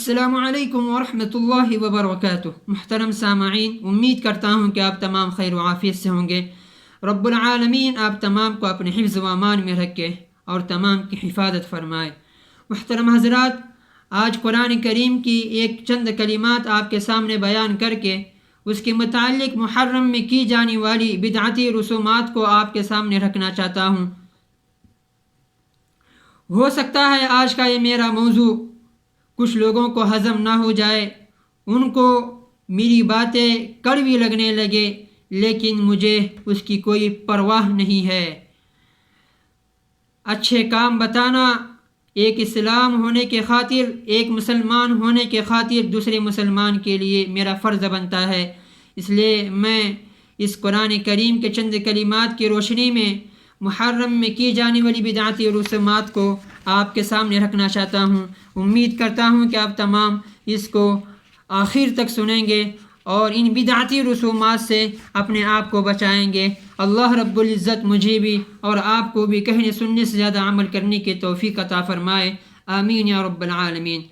السلام علیکم ورحمۃ اللہ وبرکاتہ۔ محترم سامعین، امید کرتا ہوں کہ آپ تمام خیر و عافیت سے ہوں گے۔ رب العالمین آپ تمام کو اپنے حفظ و امان میں رکھے اور تمام کی حفاظت فرمائے۔ محترم حضرات، آج قرآن کریم کی ایک چند کلمات آپ کے سامنے بیان کر کے اس کے متعلق محرم میں کی جانے والی بدعتی رسومات کو آپ کے سامنے رکھنا چاہتا ہوں۔ ہو سکتا ہے آج کا یہ میرا موضوع کچھ لوگوں کو ہضم نہ ہو جائے، ان کو میری باتیں کڑوی لگنے لگے، لیکن مجھے اس کی کوئی پرواہ نہیں ہے۔ اچھے کام بتانا ایک اسلام ہونے کے خاطر، ایک مسلمان ہونے کے خاطر دوسرے مسلمان کے لیے میرا فرض بنتا ہے۔ اس لیے میں اس قرآن کریم کے چند کلمات کی روشنی میں محرم میں کی جانے والی بدعتی رسومات کو آپ کے سامنے رکھنا چاہتا ہوں۔ امید کرتا ہوں کہ آپ تمام اس کو آخر تک سنیں گے اور ان بدعتی رسومات سے اپنے آپ کو بچائیں گے۔ اللہ رب العزت مجھے بھی اور آپ کو بھی کہنے سننے سے زیادہ عمل کرنے کی توفیق عطا فرمائے، آمین یا رب العالمین۔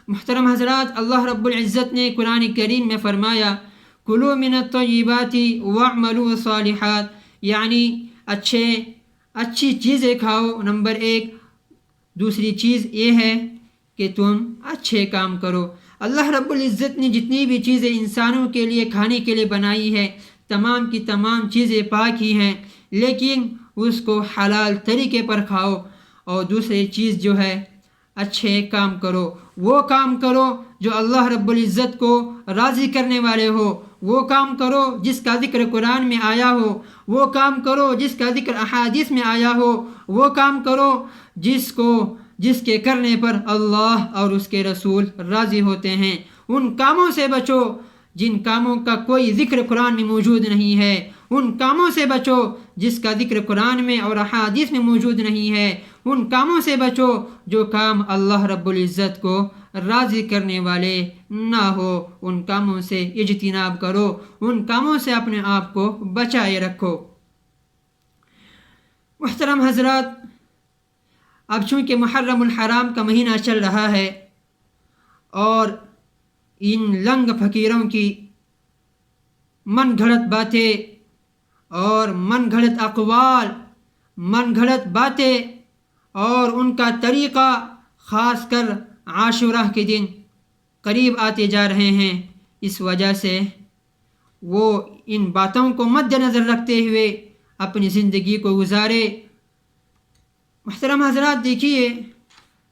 محترم حضرات، اللہ رب العزت نے قرآن کریم میں فرمایا کلوا من الطیبات واعملوا الصالحات، یعنی اچھی چیزیں کھاؤ، نمبر ایک۔ دوسری چیز یہ ہے کہ تم اچھے کام کرو۔ اللہ رب العزت نے جتنی بھی چیزیں انسانوں کے لیے کھانے کے لیے بنائی ہے، تمام کی تمام چیزیں پاک ہی ہیں، لیکن اس کو حلال طریقے پر کھاؤ۔ اور دوسری چیز جو ہے اچھے کام کرو، وہ کام کرو جو اللہ رب العزت کو راضی کرنے والے ہو، وہ کام کرو جس کا ذکر قرآن میں آیا ہو، وہ کام کرو جس کا ذکر احادیث میں آیا ہو، وہ کام کرو جس کے کرنے پر اللہ اور اس کے رسول راضی ہوتے ہیں۔ ان کاموں سے بچو جن کاموں کا کوئی ذکر قرآن میں موجود نہیں ہے، ان کاموں سے بچو جس کا ذکر قرآن میں اور احادیث میں موجود نہیں ہے، ان کاموں سے بچو جو کام اللہ رب العزت کو راضی کرنے والے نہ ہو، ان کاموں سے اجتناب کرو، ان کاموں سے اپنے آپ کو بچائے رکھو۔ محترم حضرات، اب چونکہ محرم الحرام کا مہینہ چل رہا ہے اور ان لنگ فقیروں کی من گھڑت باتیں اور من گھڑت اقوال، من گھڑت باتیں اور ان کا طریقہ، خاص کر عاشورہ کے دن قریب آتے جا رہے ہیں، اس وجہ سے وہ ان باتوں کو مد نظر رکھتے ہوئے اپنی زندگی کو گزارے۔ محترم حضرات، دیکھیے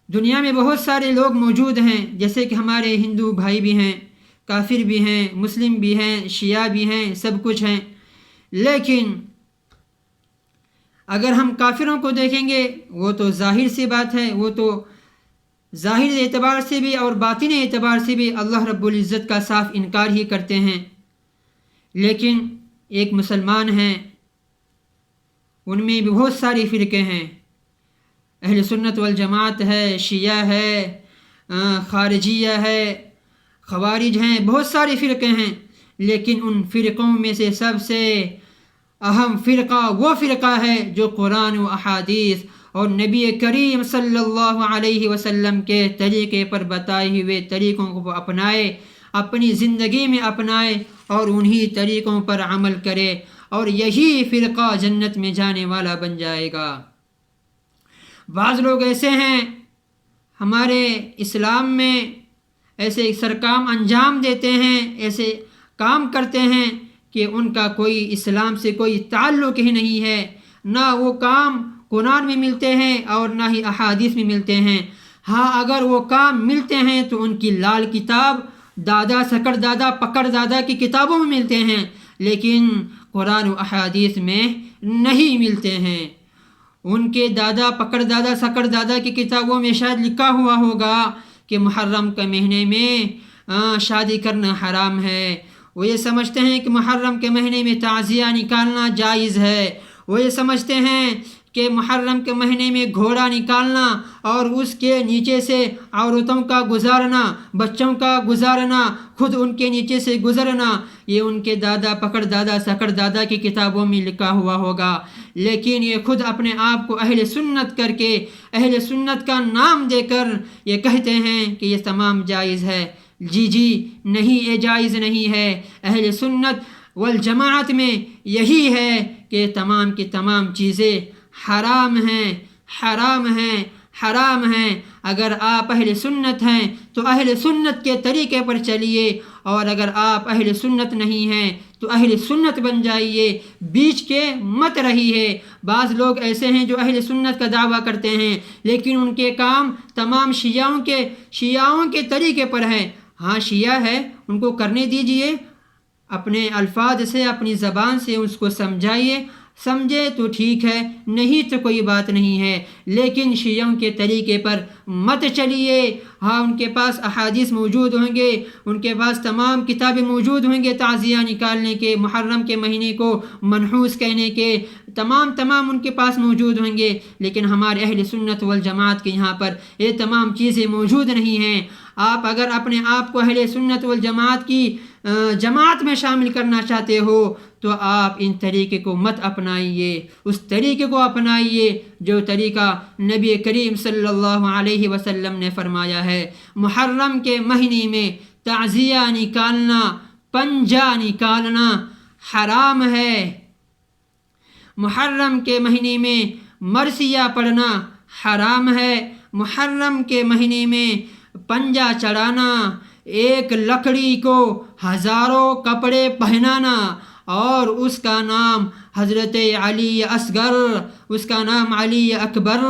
دنیا میں بہت سارے لوگ موجود ہیں، جیسے کہ ہمارے ہندو بھائی بھی ہیں، کافر بھی ہیں، مسلم بھی ہیں، شیعہ بھی ہیں، سب کچھ ہیں، لیکن اگر ہم کافروں کو دیکھیں گے وہ تو ظاہر سی بات ہے، وہ تو ظاہر اعتبار سے بھی اور باطنی اعتبار سے بھی اللہ رب العزت کا صاف انکار ہی کرتے ہیں، لیکن ایک مسلمان ہیں، ان میں بھی بہت ساری فرقے ہیں، اہل سنت والجماعت ہے، شیعہ ہے، خارجیہ ہے، خوارج ہیں، بہت ساری فرقے ہیں، لیکن ان فرقوں میں سے سب سے اہم فرقہ وہ فرقہ ہے جو قرآن و احادیث اور نبی کریم صلی اللہ علیہ وسلم کے طریقے پر بتائے ہوئے طریقوں کو اپنائے، اپنی زندگی میں اپنائے اور انہی طریقوں پر عمل کرے، اور یہی فرقہ جنت میں جانے والا بن جائے گا۔ بعض لوگ ایسے ہیں ہمارے اسلام میں، ایسے سرکام انجام دیتے ہیں، ایسے کام کرتے ہیں کہ ان کا کوئی اسلام سے کوئی تعلق ہی نہیں ہے، نہ وہ کام قرآن میں ملتے ہیں اور نہ ہی احادیث میں ملتے ہیں۔ ہاں، اگر وہ کام ملتے ہیں تو ان کی لال کتاب، دادا سکڑ دادا پکڑ دادا کی کتابوں میں ملتے ہیں، لیکن قرآن و احادیث میں نہیں ملتے ہیں۔ ان کے دادا پکڑ دادا سکڑ دادا کی کتابوں میں شاید لکھا ہوا ہوگا کہ محرم کے مہینے میں شادی کرنا حرام ہے، وہ یہ سمجھتے ہیں کہ محرم کے مہینے میں تعزیہ نکالنا جائز ہے، وہ یہ سمجھتے ہیں کہ محرم کے مہینے میں گھوڑا نکالنا اور اس کے نیچے سے عورتوں کا گزارنا، بچوں کا گزارنا، خود ان کے نیچے سے گزرنا، یہ ان کے دادا پکڑ دادا سکڑ دادا کی کتابوں میں لکھا ہوا ہوگا، لیکن یہ خود اپنے آپ کو اہل سنت کر کے، اہل سنت کا نام دے کر یہ کہتے ہیں کہ یہ تمام جائز ہے۔ جی نہیں، یہ جائز نہیں ہے۔ اہل سنت والجماعت میں یہی ہے کہ تمام کی تمام چیزیں حرام ہیں، حرام ہیں، حرام ہیں۔ اگر آپ اہل سنت ہیں تو اہل سنت کے طریقے پر چلیے، اور اگر آپ اہل سنت نہیں ہیں تو اہل سنت بن جائیے، بیچ کے مت رہیے۔ بعض لوگ ایسے ہیں جو اہل سنت کا دعویٰ کرتے ہیں لیکن ان کے کام تمام شیعوں کے طریقے پر ہیں۔ ہاں شیعہ ہے، ان کو کرنے دیجئے، اپنے الفاظ سے، اپنی زبان سے اس کو سمجھائیے، سمجھے تو ٹھیک ہے، نہیں تو کوئی بات نہیں ہے، لیکن شیعوں کے طریقے پر مت چلیے۔ ہاں ان کے پاس احادیث موجود ہوں گے، ان کے پاس تمام کتابیں موجود ہوں گے تعزیہ نکالنے کے، محرم کے مہینے کو منحوس کہنے کے، تمام ان کے پاس موجود ہوں گے، لیکن ہمارے اہل سنت والجماعت کے یہاں پر یہ تمام چیزیں موجود نہیں ہیں۔ آپ اگر اپنے آپ کو اہل سنت والجماعت کی جماعت میں شامل کرنا چاہتے ہو تو آپ ان طریقے کو مت اپنائیے، اس طریقے کو اپنائیے جو طریقہ نبی کریم صلی اللہ علیہ وسلم نے فرمایا ہے۔ محرم کے مہینے میں تعزیہ نکالنا، پنجہ نکالنا حرام ہے۔ محرم کے مہینے میں مرثیہ پڑھنا حرام ہے۔ محرم کے مہینے میں پنجہ چڑھانا، ایک لکڑی کو ہزاروں کپڑے پہنانا، اور اس کا نام حضرت علی اصغر، اس کا نام علی اکبر،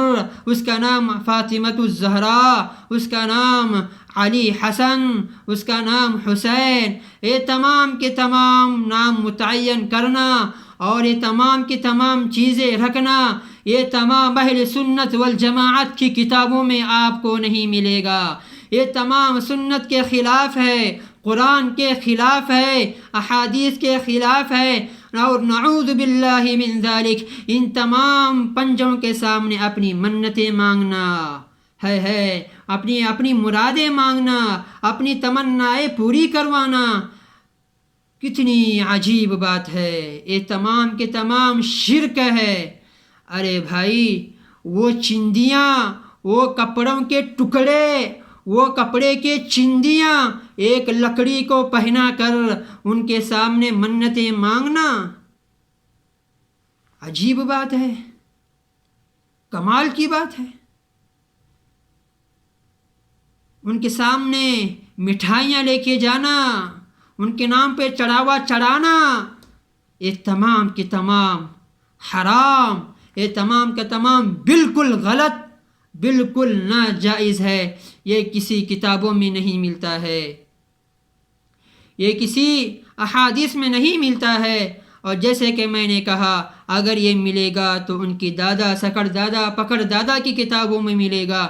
اس کا نام فاطمۃ الزہراء، اس کا نام علی حسن، اس کا نام حسین، یہ تمام کے تمام نام متعین کرنا اور یہ تمام کی تمام چیزیں رکھنا، یہ تمام اہل سنت والجماعت کی کتابوں میں آپ کو نہیں ملے گا۔ یہ تمام سنت کے خلاف ہے، قرآن کے خلاف ہے، احادیث کے خلاف ہے، اور نعوذ باللہ من ذالک۔ ان تمام پنجوں کے سامنے اپنی منتیں مانگنا ہے، اپنی مرادیں مانگنا، اپنی تمنائیں پوری کروانا، کتنی عجیب بات ہے۔ یہ تمام کے تمام شرک ہے۔ ارے بھائی، وہ چندیاں، وہ کپڑوں کے ٹکڑے، وہ کپڑے کے چندیاں ایک لکڑی کو پہنا کر ان کے سامنے منتیں مانگنا عجیب بات ہے، کمال کی بات ہے۔ ان کے سامنے مٹھائیاں لے کے جانا، ان کے نام پہ چڑھاوا چڑھانا، یہ تمام کے تمام حرام، یہ تمام کا تمام بالکل غلط، بالکل ناجائز ہے۔ یہ کسی کتابوں میں نہیں ملتا ہے، یہ کسی احادیث میں نہیں ملتا ہے، اور جیسے کہ میں نے کہا اگر یہ ملے گا تو ان کی دادا سکڑ دادا پکڑ دادا کی کتابوں میں ملے گا،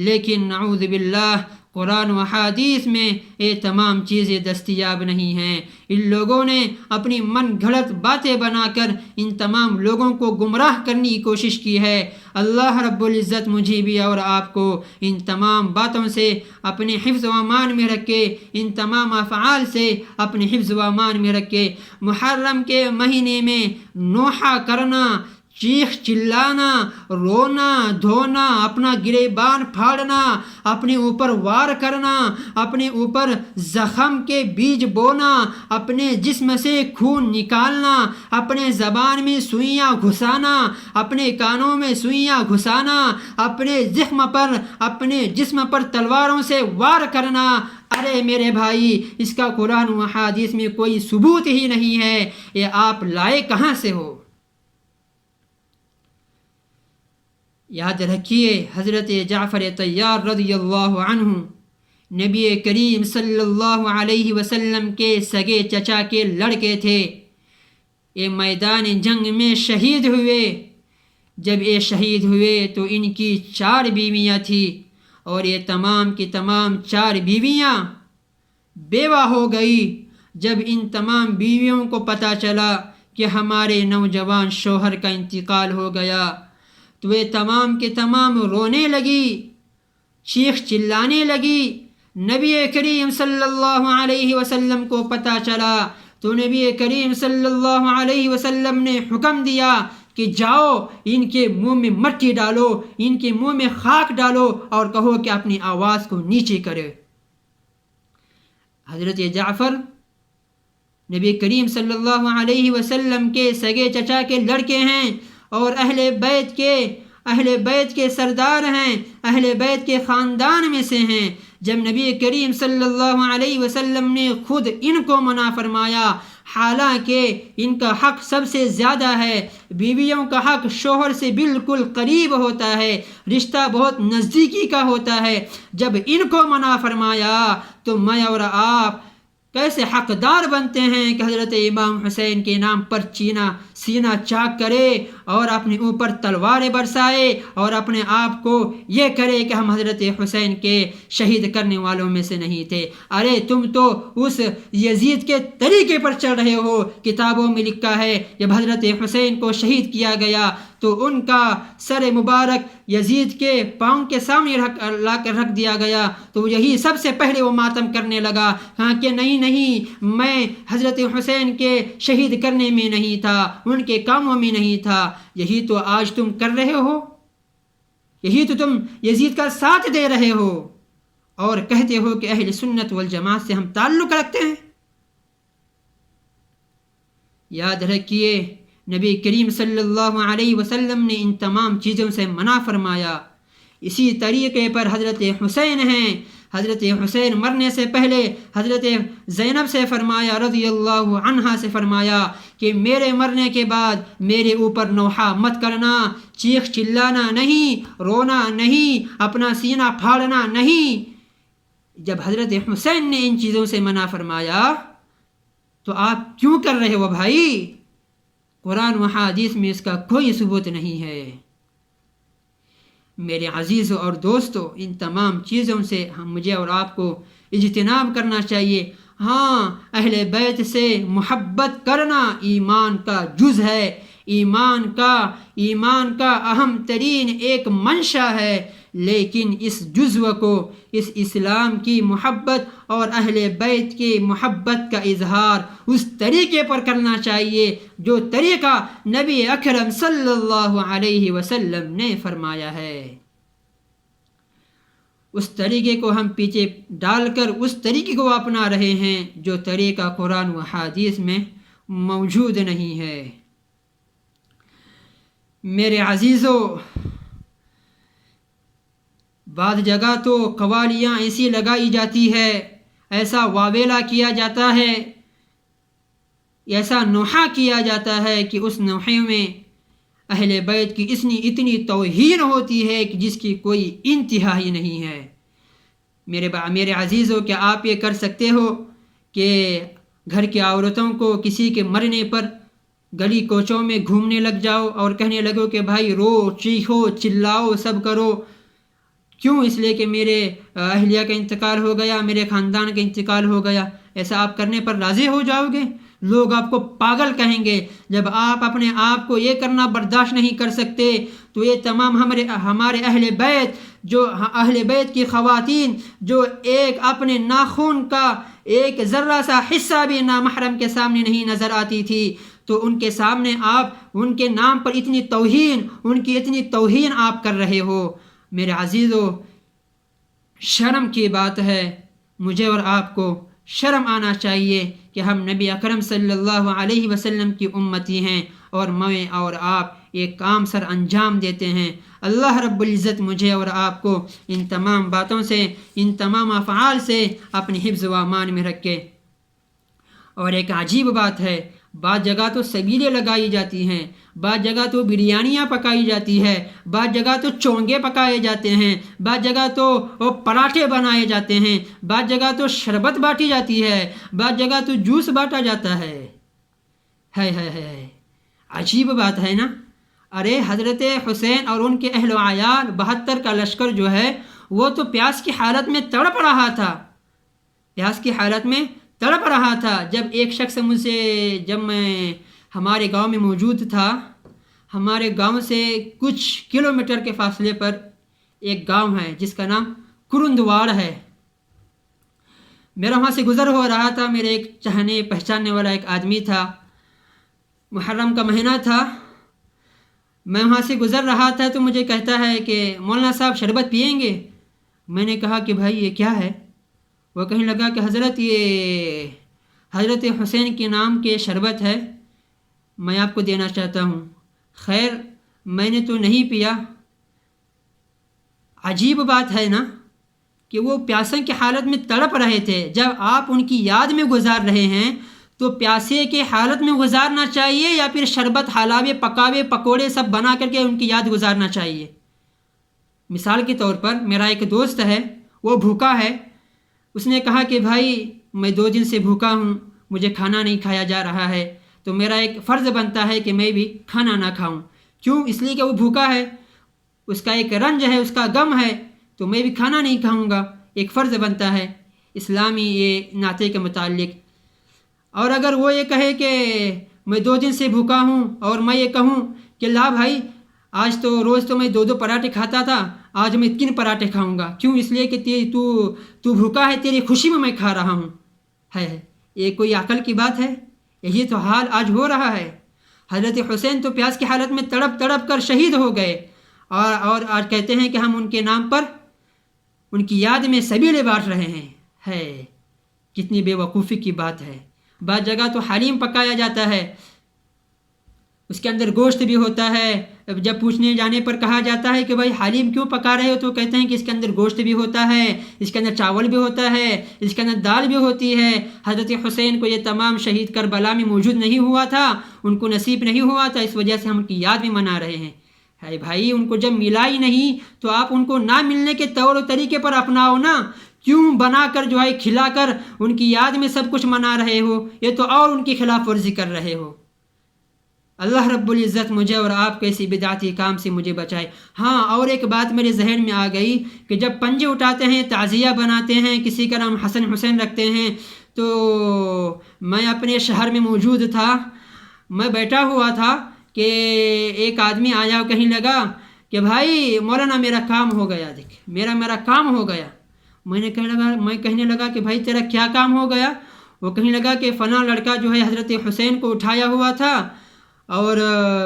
لیکن نعوذ باللہ قرآن و حدیث میں یہ تمام چیزیں دستیاب نہیں ہیں۔ ان لوگوں نے اپنی من گھڑت باتیں بنا کر ان تمام لوگوں کو گمراہ کرنے کی کوشش کی ہے۔ اللہ رب العزت مجھے بھی اور آپ کو ان تمام باتوں سے اپنے حفظ و امان میں رکھے، ان تمام افعال سے اپنے حفظ و امان میں رکھے۔ محرم کے مہینے میں نوحہ کرنا، چیخ چلانا، رونا دھونا، اپنا گریبان پھاڑنا، اپنے اوپر وار کرنا، اپنے اوپر زخم کے بیج بونا، اپنے جسم سے خون نکالنا، اپنے زبان میں سوئیاں گھسانا، اپنے کانوں میں سوئیاں گھسانا، اپنے جسم پر تلواروں سے وار کرنا، ارے میرے بھائی، اس کا قرآن و حدیث میں کوئی ثبوت ہی نہیں ہے، یہ آپ لائے کہاں سے ہو؟ یاد رکھیے حضرت جعفر طیار رضی اللہ عنہ نبی کریم صلی اللہ علیہ وسلم کے سگے چچا کے لڑکے تھے۔ یہ میدان جنگ میں شہید ہوئے۔ جب یہ شہید ہوئے تو ان کی 4 بیویاں تھیں، اور یہ تمام کی تمام 4 بیویاں بیوہ ہو گئی۔ جب ان تمام بیویوں کو پتہ چلا کہ ہمارے نوجوان شوہر کا انتقال ہو گیا تو یہ تمام کے تمام رونے لگی، چیخ چلانے لگی۔ نبی کریم صلی اللہ علیہ وسلم کو پتہ چلا تو نبی کریم صلی اللہ علیہ وسلم نے حکم دیا کہ جاؤ ان کے منہ میں مٹی ڈالو، ان کے منہ میں خاک ڈالو اور کہو کہ اپنی آواز کو نیچے کرے۔ حضرت جعفر نبی کریم صلی اللہ علیہ وسلم کے سگے چچا کے لڑکے ہیں اور اہل بیت کے سردار ہیں، اہل بیت کے خاندان میں سے ہیں۔ جب نبی کریم صلی اللہ علیہ وسلم نے خود ان کو منع فرمایا، حالانکہ ان کا حق سب سے زیادہ ہے، بیویوں کا حق شوہر سے بالکل قریب ہوتا ہے، رشتہ بہت نزدیکی کا ہوتا ہے، جب ان کو منع فرمایا تو میں اور آپ کیسے حقدار بنتے ہیں کہ حضرت امام حسین کے نام پر سینہ چاک کرے اور اپنے اوپر تلواریں برسائے اور اپنے آپ کو یہ کرے کہ ہم حضرت حسین کے شہید کرنے والوں میں سے نہیں تھے۔ ارے تم تو اس یزید کے طریقے پر چل رہے ہو۔ کتابوں میں لکھا ہے جب حضرت حسین کو شہید کیا گیا تو ان کا سر مبارک یزید کے پاؤں کے سامنے لا کر رکھ دیا گیا تو یہی سب سے پہلے وہ ماتم کرنے لگا، کہا کہ نہیں میں حضرت حسین کے شہید کرنے میں نہیں تھا، ان کے کاموں میں نہیں تھا۔ یہی تو آج تم کر رہے ہو، یہی تو تم یزید کا ساتھ دے رہے ہو اور کہتے ہو کہ اہل سنت والجماعت سے ہم تعلق رکھتے ہیں۔ یاد رکھیے نبی کریم صلی اللہ علیہ وسلم نے ان تمام چیزوں سے منع فرمایا۔ اسی طریقے پر حضرت حسین ہیں۔ حضرت حسین مرنے سے پہلے حضرت زینب سے فرمایا رضی اللہ عنہا سے فرمایا کہ میرے مرنے کے بعد میرے اوپر نوحہ مت کرنا، چیخ چلانا نہیں، رونا نہیں، اپنا سینہ پھاڑنا نہیں۔ جب حضرت حسین نے ان چیزوں سے منع فرمایا تو آپ کیوں کر رہے ہو بھائی؟ قرآن و حدیث میں اس کا کوئی ثبوت نہیں ہے۔ میرے عزیزوں اور دوستو، ان تمام چیزوں سے مجھے اور آپ کو اجتناب کرنا چاہیے۔ ہاں، اہل بیت سے محبت کرنا ایمان کا جز ہے، ایمان کا اہم ترین ایک منشا ہے، لیکن اس جزو کو، اس اسلام کی محبت اور اہل بیت کی محبت کا اظہار اس طریقے پر کرنا چاہیے جو طریقہ نبی اکرم صلی اللہ علیہ وسلم نے فرمایا ہے۔ اس طریقے کو ہم پیچھے ڈال کر اس طریقے کو اپنا رہے ہیں جو طریقہ قرآن و حدیث میں موجود نہیں ہے۔ میرے عزیزو، بعض جگہ تو قوالیاں ایسی لگائی جاتی ہے، ایسا واویلا کیا جاتا ہے، ایسا نوحہ کیا جاتا ہے کہ اس نوحے میں اہل بیت کی اتنی توہین ہوتی ہے کہ جس کی کوئی انتہا ہی نہیں ہے۔ میرے عزیزو، کیا آپ یہ کر سکتے ہو کہ گھر کی عورتوں کو کسی کے مرنے پر گلی کوچوں میں گھومنے لگ جاؤ اور کہنے لگو کہ بھائی رو، چیخو، چلاؤ، سب کرو؟ کیوں؟ اس لیے کہ میرے اہلیہ کا انتقال ہو گیا، میرے خاندان کا انتقال ہو گیا۔ ایسا آپ کرنے پر راضی ہو جاؤ گے؟ لوگ آپ کو پاگل کہیں گے۔ جب آپ اپنے آپ کو یہ کرنا برداشت نہیں کر سکتے تو یہ تمام ہمارے اہل بیت کی خواتین جو ایک اپنے ناخن کا ایک ذرہ سا حصہ بھی نامحرم کے سامنے نہیں نظر آتی تھی، تو ان کے سامنے آپ ان کے نام پر اتنی توہین آپ کر رہے ہو۔ میرے عزیزو، شرم کی بات ہے، مجھے اور آپ کو شرم آنا چاہیے کہ ہم نبی اکرم صلی اللہ علیہ وسلم کی امتی ہیں اور میں اور آپ ایک کام سر انجام دیتے ہیں۔ اللہ رب العزت مجھے اور آپ کو ان تمام باتوں سے، ان تمام افعال سے اپنی حفظ و امان میں رکھے۔ اور ایک عجیب بات ہے، بعض جگہ تو سبیلیں لگائی جاتی ہیں، بعض جگہ تو بریانیاں پکائی جاتی ہے، بعض جگہ تو چونگے پکائے جاتے ہیں، بعض جگہ تو پراٹھے بنائے جاتے ہیں، بعض جگہ تو شربت بانٹی جاتی ہے، بعض جگہ تو جوس بانٹا جاتا ہے۔ عجیب بات ہے نا؟ ارے حضرت حسین اور ان کے اہل و عیال 72 کا لشکر جو ہے وہ تو پیاس کی حالت میں تڑپ رہا تھا، جب ایک شخص مجھ سے، جب میں ہمارے گاؤں میں موجود تھا، ہمارے گاؤں سے کچھ کلومیٹر کے فاصلے پر ایک گاؤں ہے جس کا نام کرندواڑ ہے۔ میرا وہاں سے گزر ہو رہا تھا، میرے ایک چاہنے پہچاننے والا ایک آدمی تھا، محرم کا مہینہ تھا، میں وہاں سے گزر رہا تھا تو مجھے کہتا ہے کہ مولانا صاحب شربت پئیں گے؟ میں نے کہا کہ بھائی یہ کیا ہے؟ وہ کہنے لگا کہ حضرت یہ حضرت حسین کے نام کے شربت ہے، میں آپ کو دینا چاہتا ہوں۔ خیر میں نے تو نہیں پیا۔ عجیب بات ہے نا کہ وہ پیاسے کی حالت میں تڑپ رہے تھے، جب آپ ان کی یاد میں گزار رہے ہیں تو پیاسے کے حالت میں گزارنا چاہیے یا پھر شربت حلاوے پکاوے پکوڑے سب بنا کر کے ان کی یاد گزارنا چاہیے؟ مثال کے طور پر میرا ایک دوست ہے، وہ بھوکا ہے، اس نے کہا کہ بھائی میں 2 دن سے بھوکا ہوں، مجھے کھانا نہیں کھایا جا رہا ہے، تو میرا ایک فرض بنتا ہے کہ میں بھی کھانا نہ کھاؤں۔ کیوں؟ اس لیے کہ وہ بھوکا ہے، اس کا ایک رنج ہے، اس کا غم ہے، تو میں بھی کھانا نہیں کھاؤں گا، ایک فرض بنتا ہے اسلامی یہ ناطے کے متعلق۔ اور اگر وہ یہ کہے کہ میں 2 دن سے بھوکا ہوں اور میں یہ کہوں کہ لا بھائی آج تو روز تو میں 2 پراٹھے کھاتا تھا، آج میں 3 پراٹھے کھاؤں گا، کیوں؟ اس لیے کہ تو بھوکا ہے، تیری خوشی میں کھا رہا ہوں، ہے یہ کوئی عقل کی بات ہے؟ یہی تو حال آج ہو رہا ہے۔ حضرت حسین تو پیاس کی حالت میں تڑپ تڑپ کر شہید ہو گئے، اور آج کہتے ہیں کہ ہم ان کے نام پر ان کی یاد میں سبیلے بانٹ رہے ہیں، ہے کتنی بے وقوفی کی بات ہے۔ بعض جگہ تو حلیم پکایا جاتا ہے، اس کے اندر گوشت بھی ہوتا ہے، جب پوچھنے جانے پر کہا جاتا ہے کہ بھائی حلیم کیوں پکا رہے ہو تو کہتے ہیں کہ اس کے اندر گوشت بھی ہوتا ہے، اس کے اندر چاول بھی ہوتا ہے، اس کے اندر دال بھی ہوتی ہے۔ حضرت حسین کو یہ تمام شہید کربلا میں موجود نہیں ہوا تھا، ان کو نصیب نہیں ہوا تھا، اس وجہ سے ہم ان کی یاد میں منا رہے ہیں۔ ہے بھائی ان کو جب ملا ہی نہیں تو آپ ان کو نہ ملنے کے طور و طریقے پر اپناؤ نا، کیوں بنا کر جو ہے کھلا کر ان کی یاد میں سب کچھ منا رہے ہو؟ یہ تو اور ان کی خلاف ورزی کر رہے ہو۔ اللہ رب العزت مجھے اور آپ کو ایسی بدعتی کام سے مجھے بچائے۔ ہاں اور ایک بات میرے ذہن میں آ گئی کہ جب پنجے اٹھاتے ہیں، تعزیہ بناتے ہیں، کسی کا نام حسن حسین رکھتے ہیں، تو میں اپنے شہر میں موجود تھا، میں بیٹھا ہوا تھا کہ ایک آدمی آیا اور کہنے لگا کہ بھائی مولانا میرا کام ہو گیا، دیکھ میرا کام ہو گیا۔ میں کہنے لگا کہ بھائی تیرا کیا کام ہو گیا؟ وہ کہنے لگا کہ فلاں لڑکا جو ہے حضرت حسین کو اٹھایا ہوا تھا، اور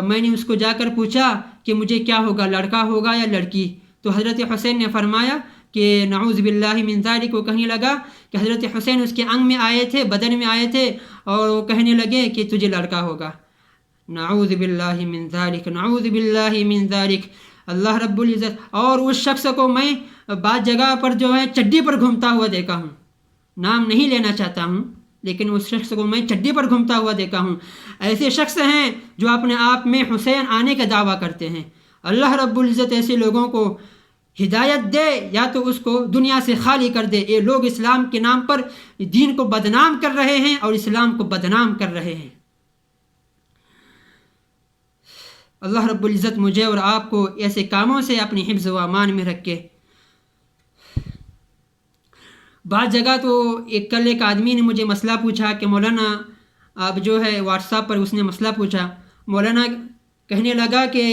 میں نے اس کو جا کر پوچھا کہ مجھے کیا ہوگا، لڑکا ہوگا یا لڑکی؟ تو حضرت حسین نے فرمایا کہ نعوذ باللہ من ذالک۔ کو کہنے لگا کہ حضرت حسین اس کے انگ میں آئے تھے، بدن میں آئے تھے، اور وہ کہنے لگے کہ تجھے لڑکا ہوگا۔ نعوذ باللہ من ذالک، نعوذ باللہ من ذالک، اللہ رب العزت۔ اور اس شخص کو میں بعض جگہ پر جو ہے چڈی پر گھومتا ہوا دیکھا ہوں، نام نہیں لینا چاہتا ہوں، لیکن اس شخص کو میں چڈی پر گھومتا ہوا دیکھا ہوں۔ ایسے شخص ہیں جو اپنے آپ میں حسین آنے کا دعویٰ کرتے ہیں۔ اللہ رب العزت ایسے لوگوں کو ہدایت دے یا تو اس کو دنیا سے خالی کر دے۔ یہ لوگ اسلام کے نام پر دین کو بدنام کر رہے ہیں اور اسلام کو بدنام کر رہے ہیں۔ اللہ رب العزت مجھے اور آپ کو ایسے کاموں سے اپنی حفظ و امان میں رکھے۔ بعض جگہ تو کل ایک آدمی نے مجھے مسئلہ پوچھا کہ مولانا آپ جو ہے واٹس ایپ پر اس نے مسئلہ پوچھا، مولانا کہنے لگا کہ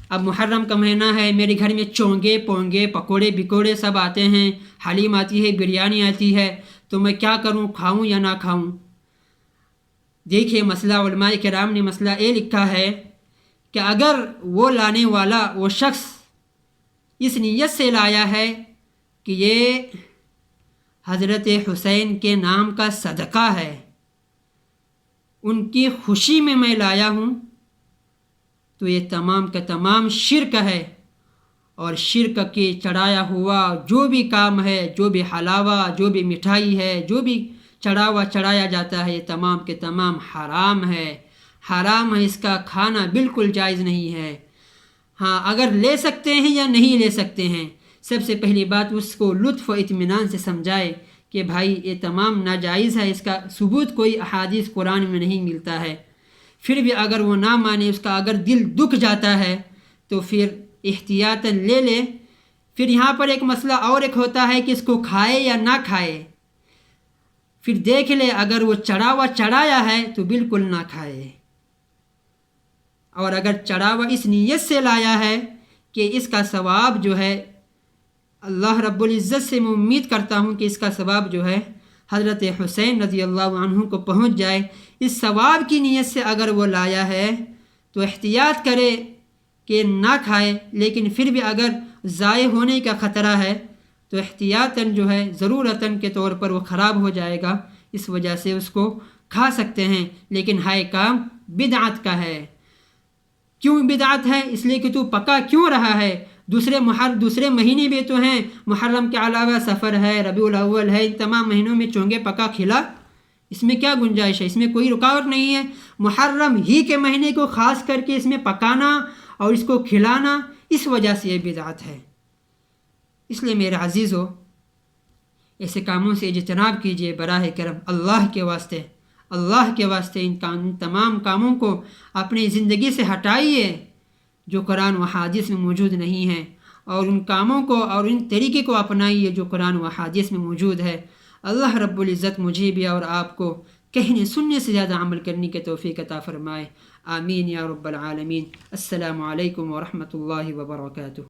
اب محرم کا مہینہ ہے، میرے گھر میں چونگے پونگے پکوڑے بکوڑے سب آتے ہیں، حلیم آتی ہے، بریانی آتی ہے، تو میں کیا کروں، کھاؤں یا نہ کھاؤں؟ دیکھیے مسئلہ علماء کرام نے مسئلہ یہ لکھا ہے کہ اگر وہ لانے والا وہ شخص اس نیت سے لایا ہے کہ یہ حضرت حسین کے نام کا صدقہ ہے، ان کی خوشی میں لایا ہوں، تو یہ تمام کا تمام شرک ہے، اور شرک کے چڑھایا ہوا جو بھی کام ہے، جو بھی حلاوہ، جو بھی مٹھائی ہے، جو بھی چڑھایا جاتا ہے، یہ تمام کے تمام حرام ہے، حرام ہے، اس کا کھانا بالکل جائز نہیں ہے۔ ہاں اگر لے سکتے ہیں یا نہیں لے سکتے ہیں، سب سے پہلی بات اس کو لطف و اطمینان سے سمجھائے کہ بھائی یہ تمام ناجائز ہے، اس کا ثبوت کوئی احادیث قرآن میں نہیں ملتا ہے۔ پھر بھی اگر وہ نہ مانے، اس کا اگر دل دکھ جاتا ہے تو پھر احتیاطاً لے لے۔ پھر یہاں پر ایک مسئلہ اور ایک ہوتا ہے کہ اس کو کھائے یا نہ کھائے، پھر دیکھ لے اگر وہ چڑھایا ہے تو بالکل نہ کھائے، اور اگر چڑھاوا اس نیت سے لایا ہے کہ اس کا ثواب جو ہے اللہ رب العزت سے میں امید کرتا ہوں کہ اس کا ثواب جو ہے حضرت حسین رضی اللہ عنہ کو پہنچ جائے، اس ثواب کی نیت سے اگر وہ لایا ہے تو احتیاط کرے کہ نہ کھائے، لیکن پھر بھی اگر ضائع ہونے کا خطرہ ہے تو احتیاطاً جو ہے ضرورتاً کے طور پر وہ خراب ہو جائے گا، اس وجہ سے اس کو کھا سکتے ہیں، لیکن ہے کام بدعت کا ہے۔ کیوں بدعت ہے؟ اس لیے کہ تو پکا کیوں رہا ہے؟ دوسرے مہینے بھی تو ہیں، محرم کے علاوہ سفر ہے، ربیع الاول ہے، ان تمام مہینوں میں چونگے پکا کھلا، اس میں کیا گنجائش ہے؟ اس میں کوئی رکاوٹ نہیں ہے۔ محرم ہی کے مہینے کو خاص کر کے اس میں پکانا اور اس کو کھلانا، اس وجہ سے یہ بدعت ہے۔ اس لیے میرے عزیزو، ایسے کاموں سے اجتناب کیجیے براہ کرم، اللہ کے واسطے ان تمام کاموں کو اپنی زندگی سے ہٹائیے جو قرآن و حدیث میں موجود نہیں ہیں، اور ان کاموں کو اور ان طریقے کو اپنائیے جو قرآن و حدیث میں موجود ہے۔ اللہ رب العزت مجھے بھی اور آپ کو کہنے سننے سے زیادہ عمل کرنے کی توفیق عطا فرمائے، آمین یا رب العالمین۔ السلام علیکم ورحمۃ اللہ وبرکاتہ۔